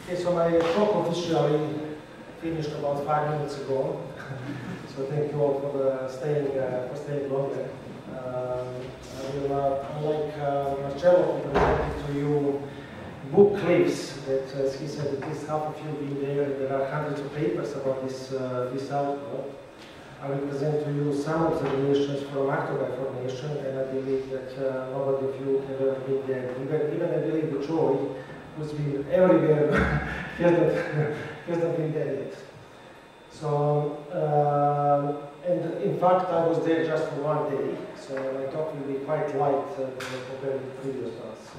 Okay, so my talk officially finished about 5 minutes ago. So thank you all for staying longer. I will, unlike Marcello, present to you book clips that, as he said, at least half of you being there. There are hundreds of papers about this output. I will present to you some observations from AKTUGAY formation, and I believe that nobody of you have ever been there. Even I believe the Troy, who's been everywhere, has not been there yet. So, and in fact, I was there just for 1 day, so my talk will be quite light compared to previous ones.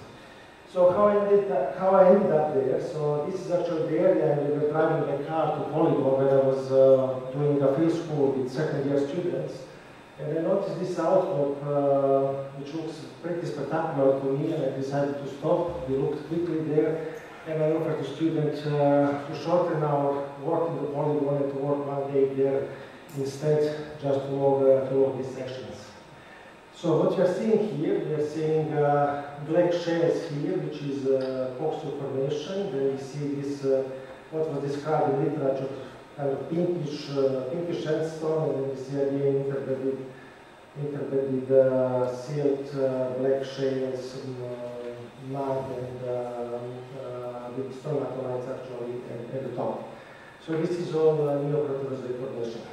So how I ended up there? So this is actually the area we were driving my car to Polygon when I was doing a field school with second-year students, and I noticed this outcrop, which looks pretty spectacular to me, and I decided to stop. We looked quickly there, and I offered to students to shorten our work in the Polygon and to work 1 day there instead, just to log these sections. So what you are seeing here, we are seeing black shales here, which is coastal formation. Then we see this, what was described in literature, kind of pinkish sandstone, and then we see again interbedded silt, black shales, mud, and with stromatolites actually at the top. So this is all NEOPROTEROZOIC formation.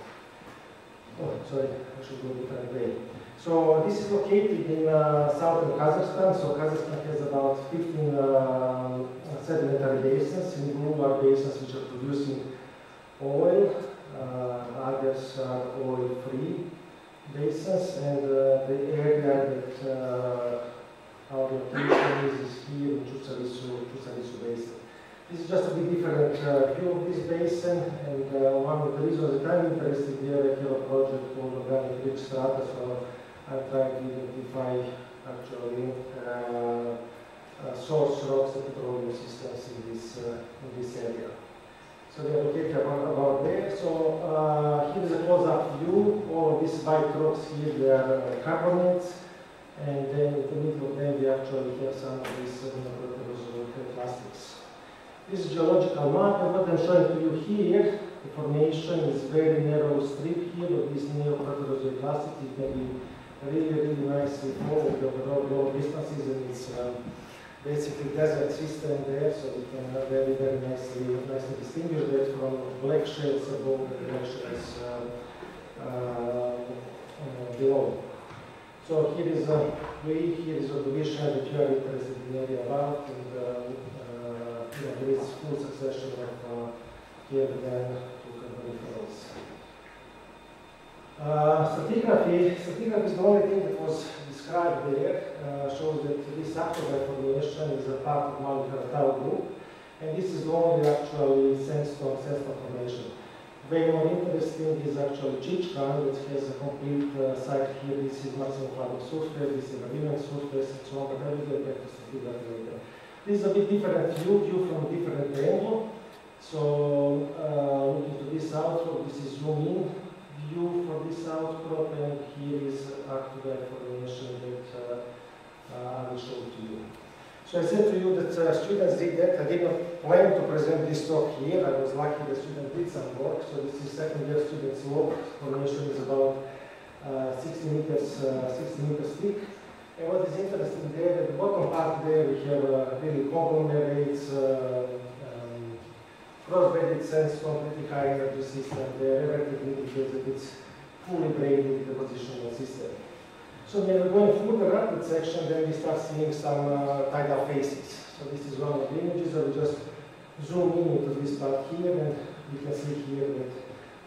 Oh, sorry, I should go a different way. So this is located in southern Kazakhstan. So Kazakhstan has about 15 sedimentary basins. In blue are basins which are producing oil. Others are oil-free basins. And the area that our location is here in Chusarisu Basin. This is just a bit different view of this basin. And one of the reasons that I'm interested there, I have a project called Organic Rich Strata. So I tried to identify actually source rocks and petroleum systems in this area. So they are located about there. So here is a close-up view. All of these white rocks here, they are carbonates, and then in the middle of them we actually have some of these plastics. This is geological map, and what I'm showing to you here, the formation is very narrow strip here of this NEOPROTEROZOIC plastic. It can be really nicely followed over long distances, and it's basically desert system there, so we can very nicely distinguish that from black shales above and black shales below. So here is a division that you are interested in the area about, and there is full succession of here then to carboniferous. Stratigraphy is the only thing that was described there, shows that this AKTUGAY formation is a part of Mali-Karatau group, and this is the only actually sandstone formation. Way more interesting is actually Chichkan, which has a complete site here. This is maximum flooding surface, this is a remnant surface, and so on, but I will get back to stratigraphy later. This is a bit different view from a different angle. So looking to this outcrop, this is zoom in view for this outcrop, and here is AKTUGAY formation that I will show to you. So I said to you that students did that. I did not plan to present this talk here. I was lucky the student did some work. So this is second-year students' work. Formation is about 60 meters thick. And what is interesting there, at the bottom part there, we have really conglomerates, cross-bedded sandstone, pretty high energy system there. Everything indicates that it's fully braided depositional system. So when we're going further up that section, then we start seeing some tidal faces. So this is one of the images. I will just zoom in into this part here, and you can see here that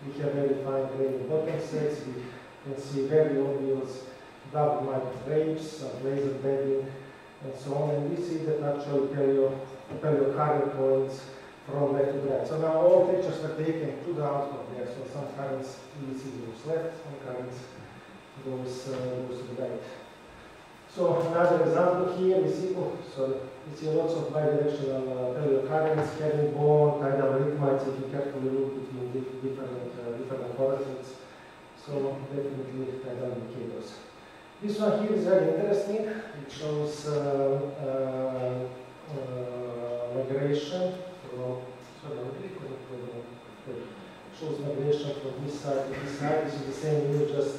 we have very fine grained bottom sets. We can see very obvious double mic drapes, some laser bedding, and so on. And we see that actually current points from left to right. So now all pictures are taken to the outcrop there. So some currents you see goes left, some currents goes to the right. So another example here, we see lots of bidirectional currents, herringbone, tidal rhythmites, if you carefully look between different coordinates. So definitely tidal indicators. This one here is very interesting. It shows migration So, sorry, I'm really shows migration from this side to this side. This is the same image, just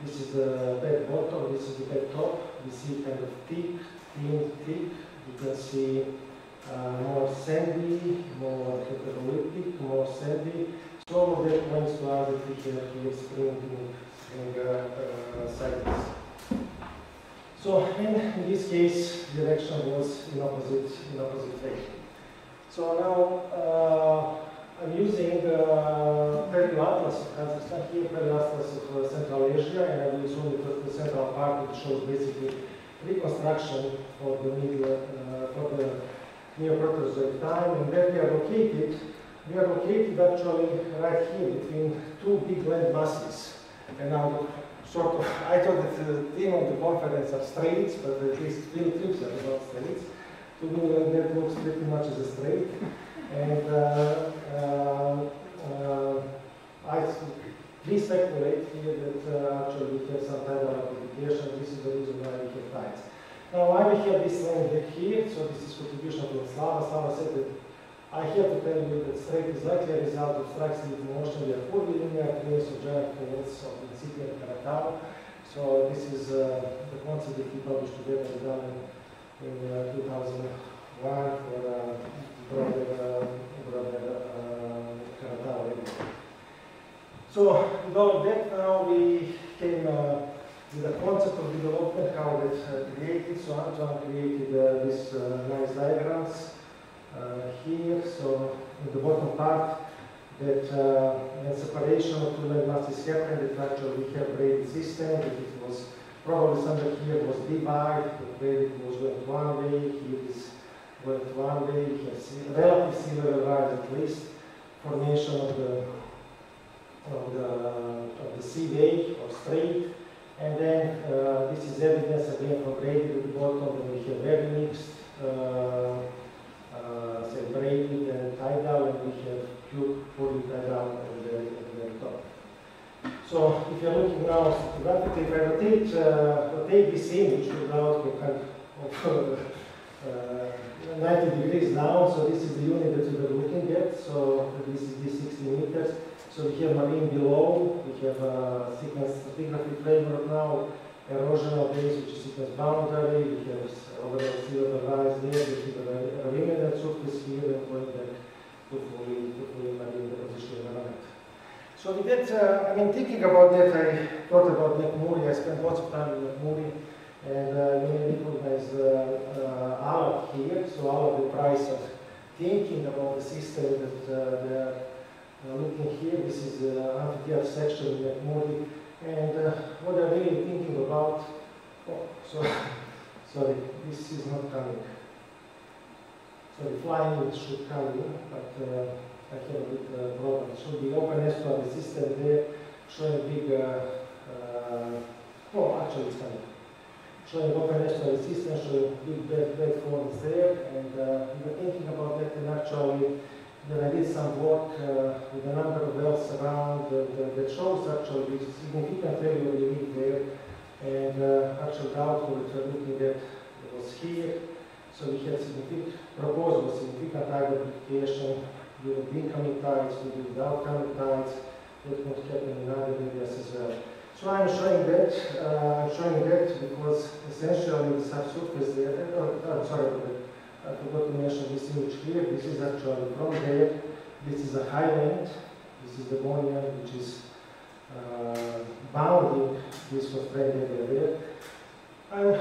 this is the bed bottom, this is the bed top. We see kind of thick, thin, thick. You can see more sandy, more heterolithic, more sandy. So all of that points to us that we have here spring cycles. So in this case, the direction was in opposite way. So now I'm using Tidal Atlas of Kazakhstan here, Tidal Atlas of Central Asia, and I will use only the central part which shows basically reconstruction for the middle, for the NEOPROTEROZOIC time, and where we are located actually right here between two big land masses. And now, sort of, I thought that the theme of the conference are straits, but at least field trips are not straits. To me, that looks pretty much as a strait. And we speculate here that actually we have some tidal amplification. This is the reason why we have tides. Now, why we have this land back here? So this is contribution to Slava. Slava said that I have to tell you that strait is likely a result of strikes with motion. We are fully linear trails of giant faults of the city of KAZAKHSTAN. So this is the concept that we published together in 2001 for broader KAZAKHSTAN area. So with all of that, now we came with the concept of development, how it created. So Antoine created these nice diagrams. Here, so in the bottom part, that when separation of two land masses happened, that actually we have braided system, that it was probably somewhere here was divide, the braided was going one way, here is going one way, here is relative similar lines at least, formation of the seaway or strait, and then this is evidence again from braided at the bottom, then we have very mixed say braided and tidal, and we have pure fully tidal at the very top. So if you're looking now at if I rotate this image without kind of 90 degrees down, so this is the unit that we were looking at, so this is the 60 meters. So we have marine below, we have sequence stratigraphy framework now, erosional base, which is sequence boundary, we have overall sea level rise there, we have a remnant surface here, and going back to fully marine deposition environment. So with that, I mean, thinking about that, I thought about McMurray. I spent lots of time with McMurray, and you may recognize Alab here. So Alab the price of thinking about the system that they are looking here. This is the amphitheater section in McMurray. And what I'm really thinking about, sorry, this is not coming. So the flying should come in, but I have a bit problem. It should be open estuary system there, showing big, actually it's coming. Showing open estuary system, showing big bed forms there, and we were thinking about that, and actually then I did some work with a number of wells around that shows actually the significant area we live there, and actually the output that we're looking at was here. So we had significant significant tide amplification with incoming tides, with outcoming tides, that would happen in other areas as well. So I'm showing that because essentially the subsurface there, I'm sorry, I forgot to mention this image here. This is actually from there. This is a highland. This is the Bonian, which is bounding this constrained area there. I'm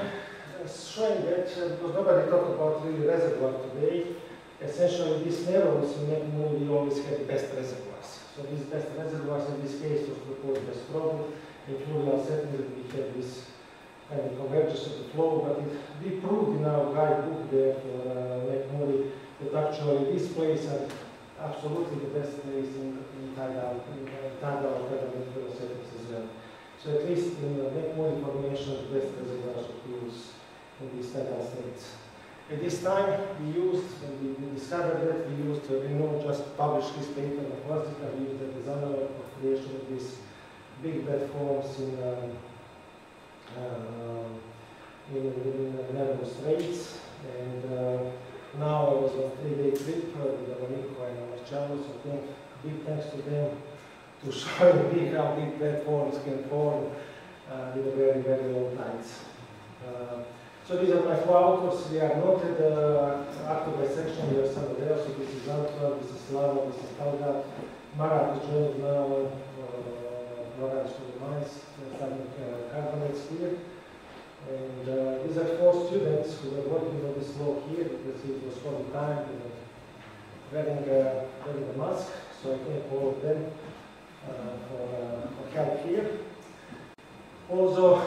showing that because nobody talked about really reservoir today. Essentially, these narrows in McMurray we always had the best reservoirs. So these best reservoirs in this case was proposed as problem. In fluvial settings that we have this kind of convergence of the flow, but we proved in our guidebook there for McMurray that actually this place are absolutely the best place in tidal settings as well. So at least in the McMurray formation, the best reservoirs of use in these tidal states. At this time, we used, when we discovered that, we used, just published this paper on Fustic, and we used the design of creation of these big bed forms in narrow straits, and Now I was on a 3-day trip with Domenico and Marcello, so big thanks to them to showing how big platforms can form with a very, very low tides. So these are my 4 authors. They are noted AKTUGAY section. We have some of them. So this is Antwerp, this is Slava, this is Talgat. Marat is joined now. Marat is for the mines. Starting carbonates here. And these are 4 students who were working on this law here because it was for the time wearing a mask. So I thank all of them for help here. Also,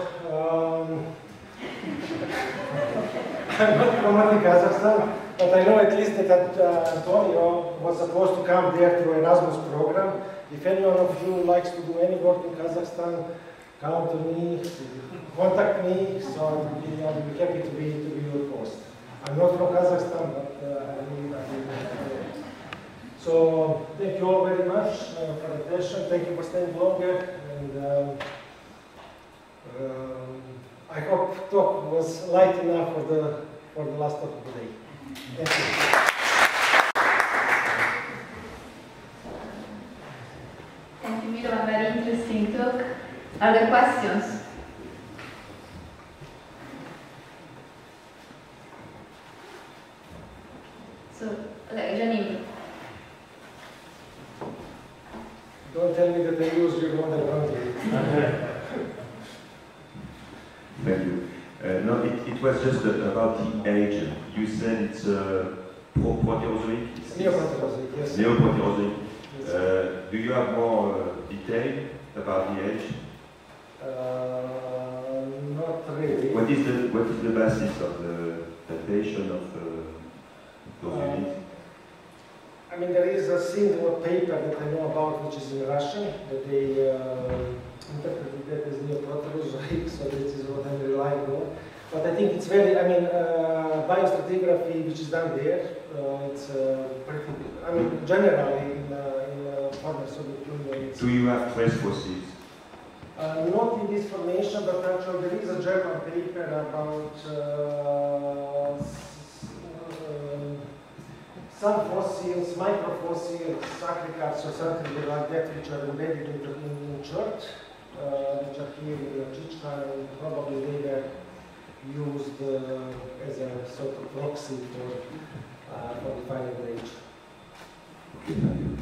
I'm not promoting Kazakhstan, but I know at least that Antonio was supposed to come there through Erasmus program. If anyone of you likes to do any work in Kazakhstan, come to me, contact me, so I'll be happy to be your host. I'm not from Kazakhstan, but I really So thank you all very much for the attention. Thank you for staying longer. And I hope talk was light enough for the last talk of the day. Thank you. Thank you, Milo. A very interesting talk. Are there questions? So, Janine. Don't tell me that I use your model wrongly. Thank you. No, it was just about the age. You said it's Proterozoic? Neoproterozoic, yes. Neoproterozoic. Yes. Do you have more detail about the age? Not really. What is the basis of the datation of those units? I mean, there is a single paper that I know about, which is in Russian, that they interpreted that as Neoproterozoic, so this is what I'm relying on. But I think it's very, I mean, biostratigraphy, which is done there, it's pretty, I mean, generally in former Soviet Union. Do you have trace fossils? Not in this formation, but actually there is a German paper about some fossils, microfossils, sacrificates or something like that, which are embedded in chert, which are here in Chichka, and probably they were used as a sort of proxy for defining the age. Okay, thank you.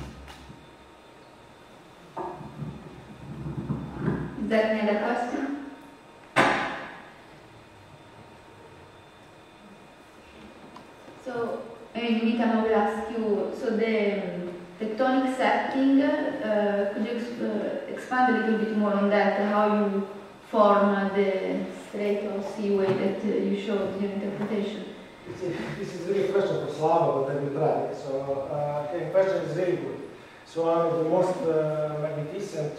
Is there any other question? So, Dimitar, I will ask you, so the tectonic setting, could you expand a little bit more on that, how you form the strait or seaway that you showed in your interpretation? This is really a question for Slava, but I will try. So, the question is very good. So, one of the most magnificent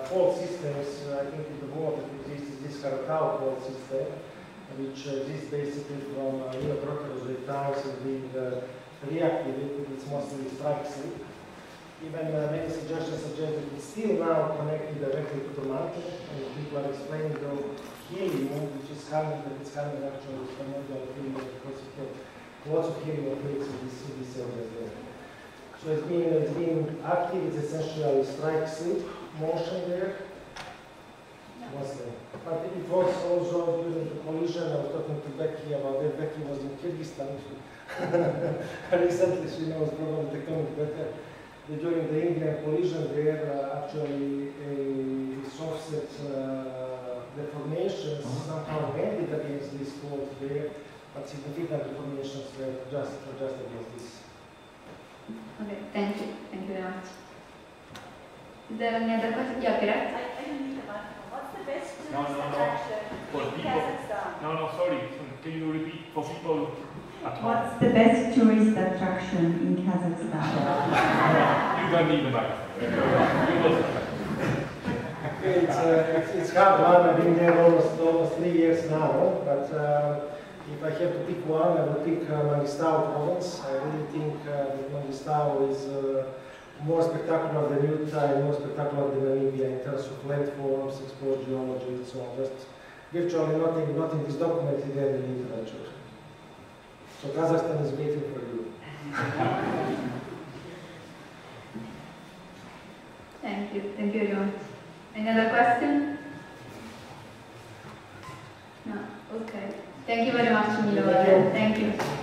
fault systems, I think, in the world that exists is this Karatau fault system, which exists basically from Neoproterozoic times and being reactivated. It's mostly strike slip. Even many suggestions suggest that it's still now connected directly to the mountain, and people are explaining the helium, which is coming, but it's coming actually from the helium because of lots of helium plates in this area there. So it's been active. It's essentially strike slip motion there. Mostly. But it was also during the collision. I was talking to Becky about that. Becky was in Kyrgyzstan recently. She knows probably tectonic better. During the Indian collision, there actually offset deformations somehow ended against this fault there, but significant deformations were just against this. Okay, thank you. Thank you very much. Is there any other question? Yeah, correct? I don't need a microphone. What's the best tourist No. attraction For in people. Kazakhstan? No, sorry. Can you repeat for people at home? What's the best tourist attraction in Kazakhstan? You don't need the microphone. It's hard one. I've been there almost 3 years now, but if I have to pick one, I would pick Mangistau province. I really think that Mangistau is more spectacular than Utah and more spectacular than Namibia in terms of landforms, explored geology, and so on. Just virtually nothing is documented there in the literature. So Kazakhstan is waiting for you. Thank you very much. Any other question? No, okay. Thank you very much, Milo. Thank you.